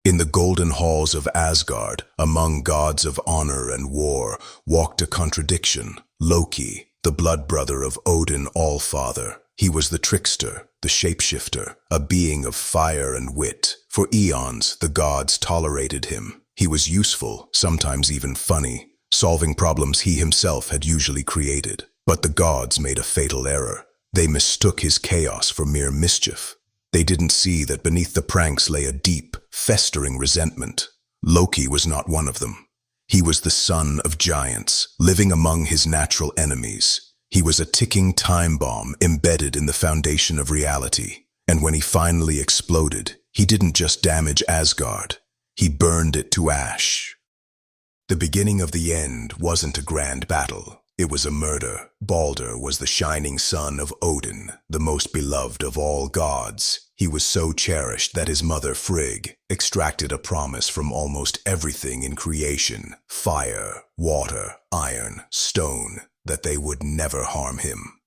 In the golden halls of Asgard, among gods of honor and war, walked a contradiction. Loki, the blood brother of Odin All-Father. He was the trickster, the shapeshifter, a being of fire and wit. For eons, the gods tolerated him. He was useful, sometimes even funny, solving problems he himself had usually created. But the gods made a fatal error. They mistook his chaos for mere mischief. They didn't see that beneath the pranks lay a deep, festering resentment. Loki was not one of them. He was the son of giants, living among his natural enemies. He was a ticking time bomb embedded in the foundation of reality. And when he finally exploded, he didn't just damage Asgard. He burned it to ash. The beginning of the end wasn't a grand battle. It was a murder. Baldr was the shining son of Odin, the most beloved of all gods. He was so cherished that his mother Frigg extracted a promise from almost everything in creation, fire, water, iron, stone, that they would never harm him.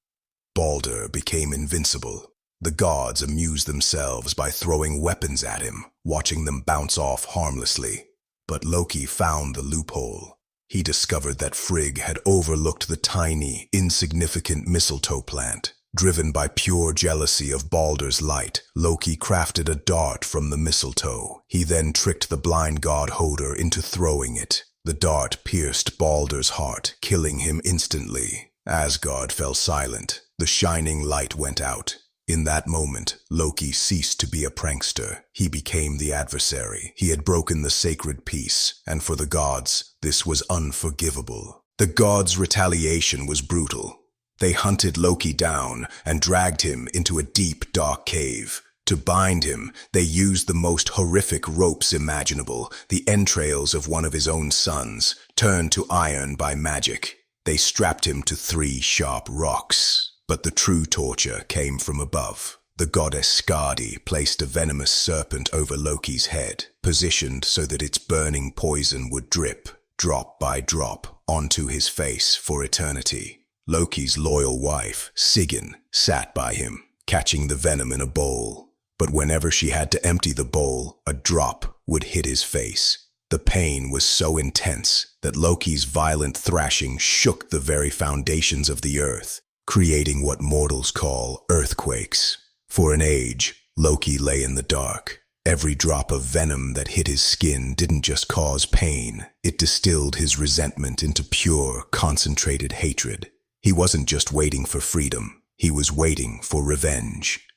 Baldr became invincible. The gods amused themselves by throwing weapons at him, watching them bounce off harmlessly. But Loki found the loophole. He discovered that Frigg had overlooked the tiny, insignificant mistletoe plant. Driven by pure jealousy of Baldr's light, Loki crafted a dart from the mistletoe. He then tricked the blind god Hodr into throwing it. The dart pierced Baldr's heart, killing him instantly. Asgard fell silent. The shining light went out. In that moment, Loki ceased to be a prankster. He became the adversary. He had broken the sacred peace, and for the gods, this was unforgivable. The gods' retaliation was brutal. They hunted Loki down and dragged him into a deep, dark cave. To bind him, they used the most horrific ropes imaginable, the entrails of one of his own sons, turned to iron by magic. They strapped him to 3 sharp rocks. But the true torture came from above. The goddess Skadi placed a venomous serpent over Loki's head, positioned so that its burning poison would drip, drop by drop, onto his face for eternity. Loki's loyal wife, Sigyn, sat by him, catching the venom in a bowl. But whenever she had to empty the bowl, a drop would hit his face. The pain was so intense that Loki's violent thrashing shook the very foundations of the earth, creating what mortals call earthquakes. For an age, Loki lay in the dark. Every drop of venom that hit his skin didn't just cause pain, it distilled his resentment into pure, concentrated hatred. He wasn't just waiting for freedom, he was waiting for revenge.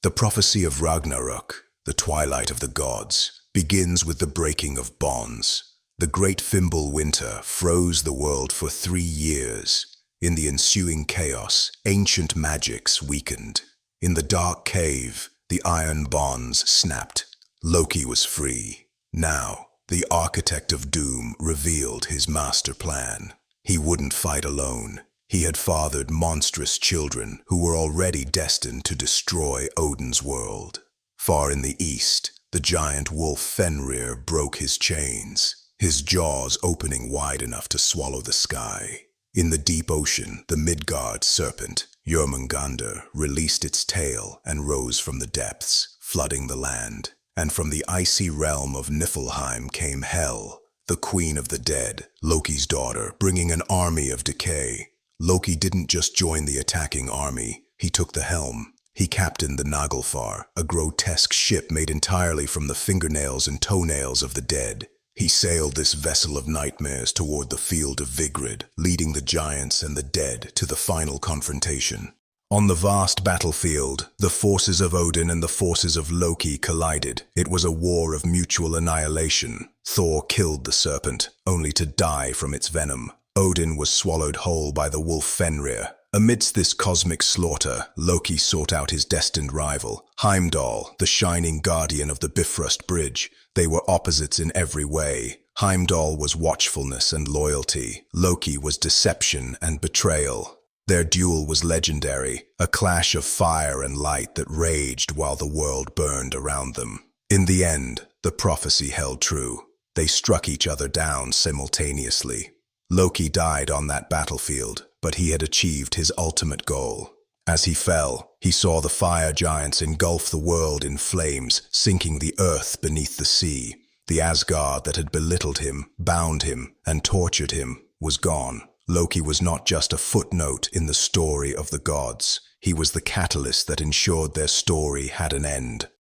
The prophecy of Ragnarök, the twilight of the gods, begins with the breaking of bonds. The great Fimbul winter froze the world for 3 years. In the ensuing chaos, ancient magics weakened. In the dark cave, the iron bonds snapped. Loki was free. Now, the architect of doom revealed his master plan. He wouldn't fight alone. He had fathered monstrous children who were already destined to destroy Odin's world. Far in the east, the giant wolf Fenrir broke his chains, his jaws opening wide enough to swallow the sky. In the deep ocean, the Midgard serpent, Jormungandr, released its tail and rose from the depths, flooding the land. And from the icy realm of Niflheim came Hel, the queen of the dead, Loki's daughter, bringing an army of decay. Loki didn't just join the attacking army, he took the helm. He captained the Naglfar, a grotesque ship made entirely from the fingernails and toenails of the dead. He sailed this vessel of nightmares toward the field of Vigrid, leading the giants and the dead to the final confrontation. On the vast battlefield, the forces of Odin and the forces of Loki collided. It was a war of mutual annihilation. Thor killed the serpent, only to die from its venom. Odin was swallowed whole by the wolf Fenrir. Amidst this cosmic slaughter, Loki sought out his destined rival, Heimdall, the shining guardian of the Bifrost Bridge. They were opposites in every way. Heimdall was watchfulness and loyalty. Loki was deception and betrayal. Their duel was legendary, a clash of fire and light that raged while the world burned around them. In the end, the prophecy held true. They struck each other down simultaneously. Loki died on that battlefield, but he had achieved his ultimate goal. As he fell, he saw the fire giants engulf the world in flames, sinking the earth beneath the sea. The Asgard that had belittled him, bound him, and tortured him was gone. Loki was not just a footnote in the story of the gods. He was the catalyst that ensured their story had an end.